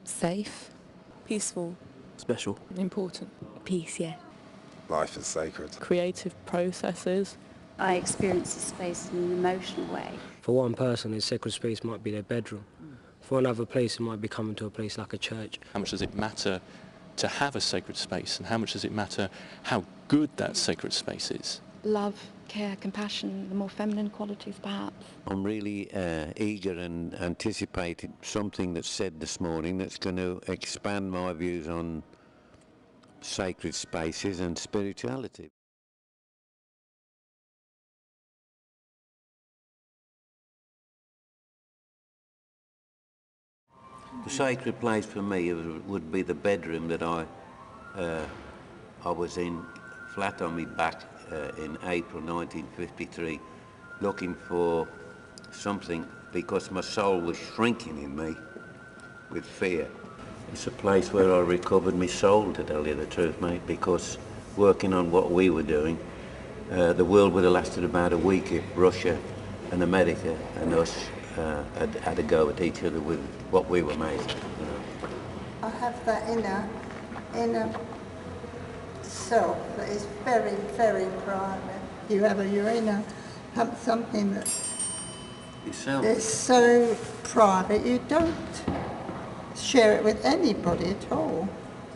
Safe. Peaceful. Special. Important. Peace, yeah. Life is sacred. Creative processes. I experience the space in an emotional way. For one person, his sacred space might be their bedroom. For another place, it might be coming to a place like a church. How much does it matter to have a sacred space, and how much does it matter how good that sacred space is? Love, care, compassion, the more feminine qualities perhaps. I'm really eager and anticipating something that's said this morning that's going to expand my views on sacred spaces and spirituality. The sacred place for me would be the bedroom that I was in, flat on my back in April 1953, looking for something because my soul was shrinking in me with fear. It's a place where I recovered my soul, to tell you the truth, mate, because working on what we were doing, the world would have lasted about a week if Russia and America and us had a go at each other with what we were made. You know. I have that inner self that is very, very private. You have your inner, have something that is so private, you don't share it with anybody at all.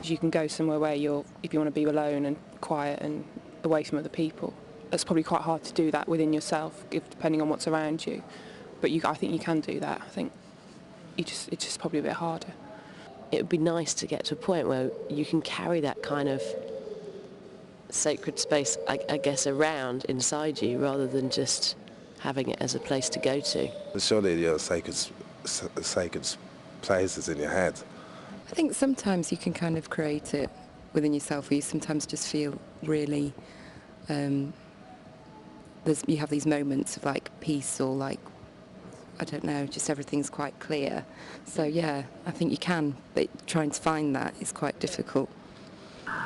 You can go somewhere where if you want to be alone and quiet and away from other people. It's probably quite hard to do that within yourself, depending on what's around you. But I think you can do that. I think it's just probably a bit harder. It would be nice to get to a point where you can carry that kind of sacred space, I guess, around inside you, rather than just having it as a place to go to. Surely your sacred places in your head. I think sometimes you can kind of create it within yourself, where you sometimes just feel really, you have these moments of like peace or like, I don't know, just everything's quite clear. So yeah, I think you can, but trying to find that is quite difficult.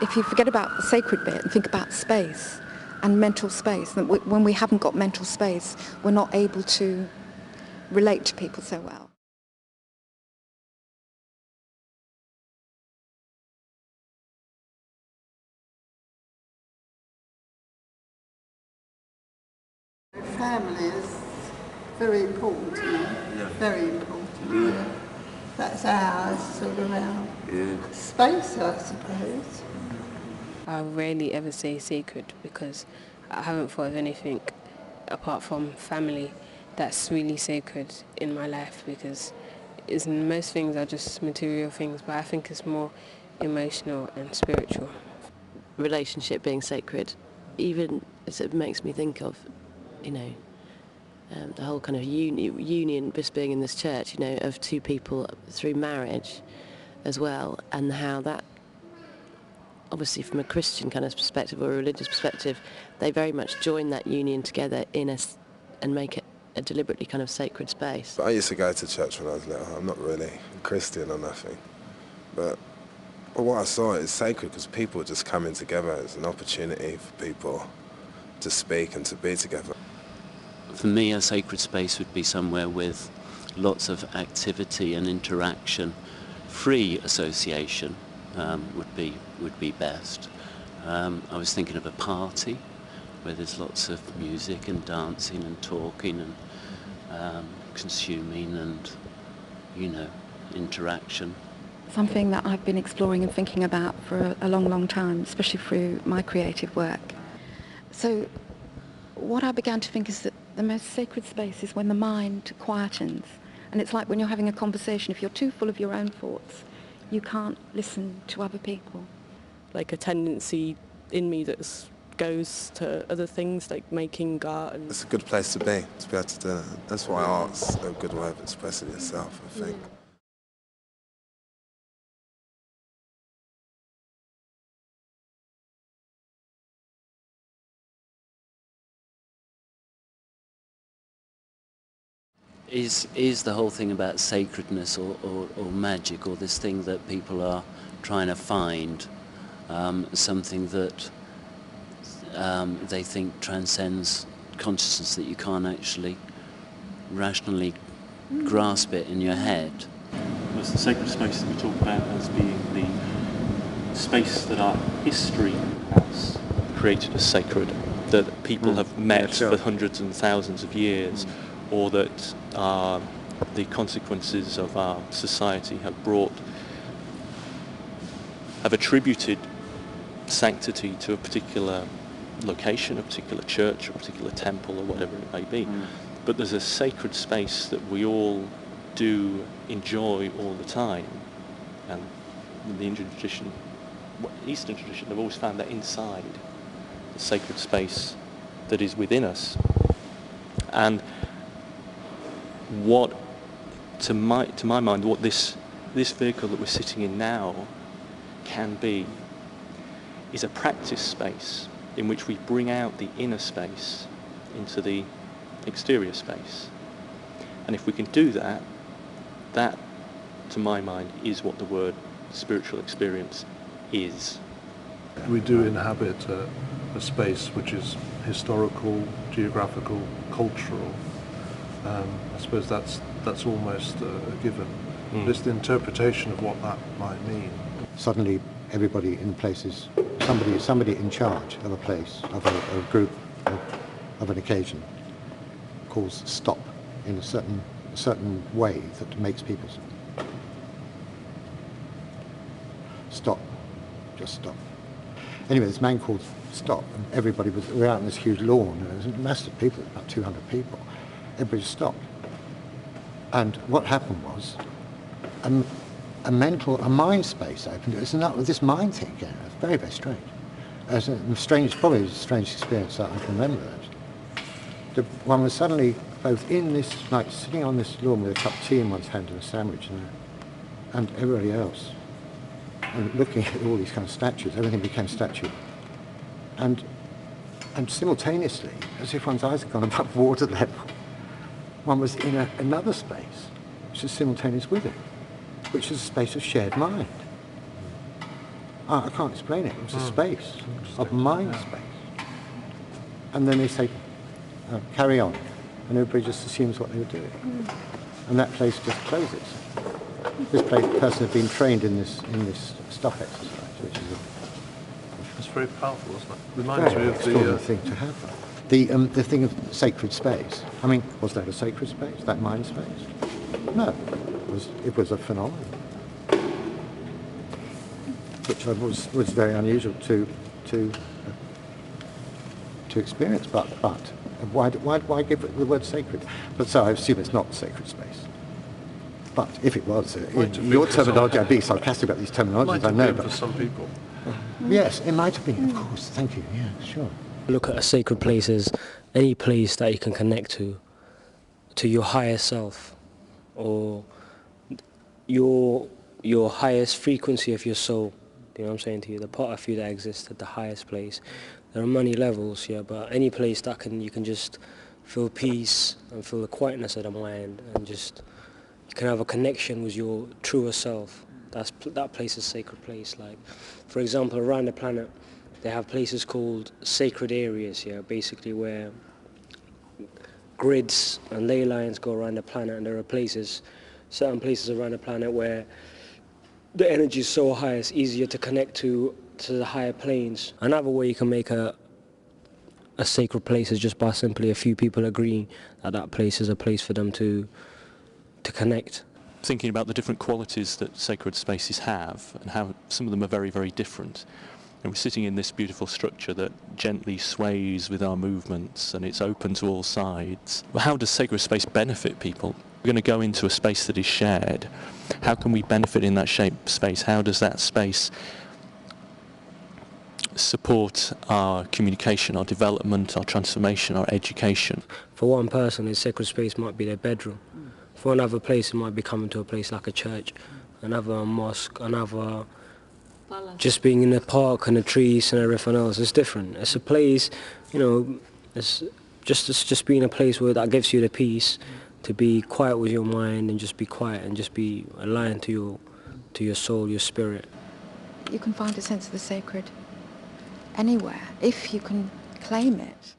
If you forget about the sacred bit and think about space and mental space, then when we haven't got mental space, we're not able to relate to people so well. Family is very important to me, very important. Yeah. That's ours, sort of our space, I suppose. I rarely ever say sacred because I haven't thought of anything apart from family that's really sacred in my life, because most things are just material things, but I think it's more emotional and spiritual. Relationship being sacred, even as it makes me think of, the whole kind of union just being in this church, of two people through marriage as well, and how that, obviously from a Christian kind of perspective or a religious perspective, they very much join that union together and make it a deliberately kind of sacred space. I used to go to church when I was little. I'm not really Christian or nothing, but what I saw is sacred because people just coming together. It's an opportunity for people to speak and to be together. For me, a sacred space would be somewhere with lots of activity and interaction. Free association would be best. I was thinking of a party where there's lots of music and dancing and talking and consuming and, interaction. Something that I've been exploring and thinking about for a long, long time, especially through my creative work. So what I began to think is that the most sacred space is when the mind quietens. And it's like when you're having a conversation, if you're too full of your own thoughts, you can't listen to other people. Like a tendency in me that goes to other things, like making art. And it's a good place to be able to do it. That's why art's a good way of expressing yourself, I think. Is the whole thing about sacredness or magic, or this thing that people are trying to find, something that they think transcends consciousness, that you can't actually rationally grasp it in your head? was the sacred space that we talk about as being the space that our history has created as sacred, that people have met for hundreds and thousands of years, or that the consequences of our society have attributed sanctity to a particular location, a particular church, a particular temple, or whatever it may be. But there's a sacred space that we all do enjoy all the time, and in the Indian tradition, Eastern tradition, they've always found that inside the sacred space that is within us. And what, to my mind, what this vehicle that we're sitting in now can be is a practice space in which we bring out the inner space into the exterior space. And if we can do that, that, to my mind, is what the word spiritual experience is. We do inhabit a space which is historical, geographical, cultural. I suppose that's almost a given. Just the interpretation of what that might mean. Suddenly everybody in places, somebody in charge of a place, of a group, of an occasion, calls stop in a certain way that makes people stop, just stop. Anyway, this man called stop, and everybody we were out on this huge lawn, and there was a mass of people, about 200 people. Everybody stopped. And what happened was, a mind space opened. It was this mind thing again. It was very, very strange. Probably the strangest experience that I can remember. One was suddenly both in this, like sitting on this lawn with a cup of tea in one's hand and a sandwich, and everybody else, and looking at all these kind of statues. Everything became statue, and simultaneously, as if one's eyes had gone above water level, one was in another space, which is simultaneous with it, which is a space of shared mind. I can't explain it. It was a space of mind space. And then they say, carry on. And everybody just assumes what they were doing. And that place just closes. This person had been trained in this stop exercise, which is It's very powerful, isn't it? Reminds me of the thing to have. The thing of sacred space. I mean, was that a sacred space? That mind space? No. It was a phenomenon, which was very unusual to experience. But why give it the word sacred? But so I assume it's not a sacred space. But if it was, in your terminology, I'd be sarcastic about these terminologies. I know, but for some people. Yes, it might have been. Of course. Thank you. Yeah, sure. Look at a sacred place as any place that you can connect to your higher self, or your highest frequency of your soul. You know what I'm saying to you? The part of you that exists at the highest place. There are many levels, yeah, but any place that you can just feel peace and feel the quietness of the mind, and just you can have a connection with your truer self. That place is a sacred place. Like, for example, around the planet, they have places called sacred areas, yeah, basically where grids and ley lines go around the planet, and there are certain places around the planet where the energy is so high it's easier to connect to the higher planes. Another way you can make a sacred place is just by simply a few people agreeing that place is a place for them to connect. Thinking about the different qualities that sacred spaces have, and how some of them are very, very different. And we're sitting in this beautiful structure that gently sways with our movements, and it's open to all sides. Well, how does sacred space benefit people? We're going to go into a space that is shared. How can we benefit in that space? How does that space support our communication, our development, our transformation, our education? For one person, a sacred space might be their bedroom. For another place, it might be coming to a place like a church, another a mosque, another just being in the park and the trees and everything else. It's different. It's a place, it's just being a place where that gives you the peace to be quiet with your mind, and just be quiet and just be aligned to your soul, your spirit. You can find a sense of the sacred anywhere if you can claim it.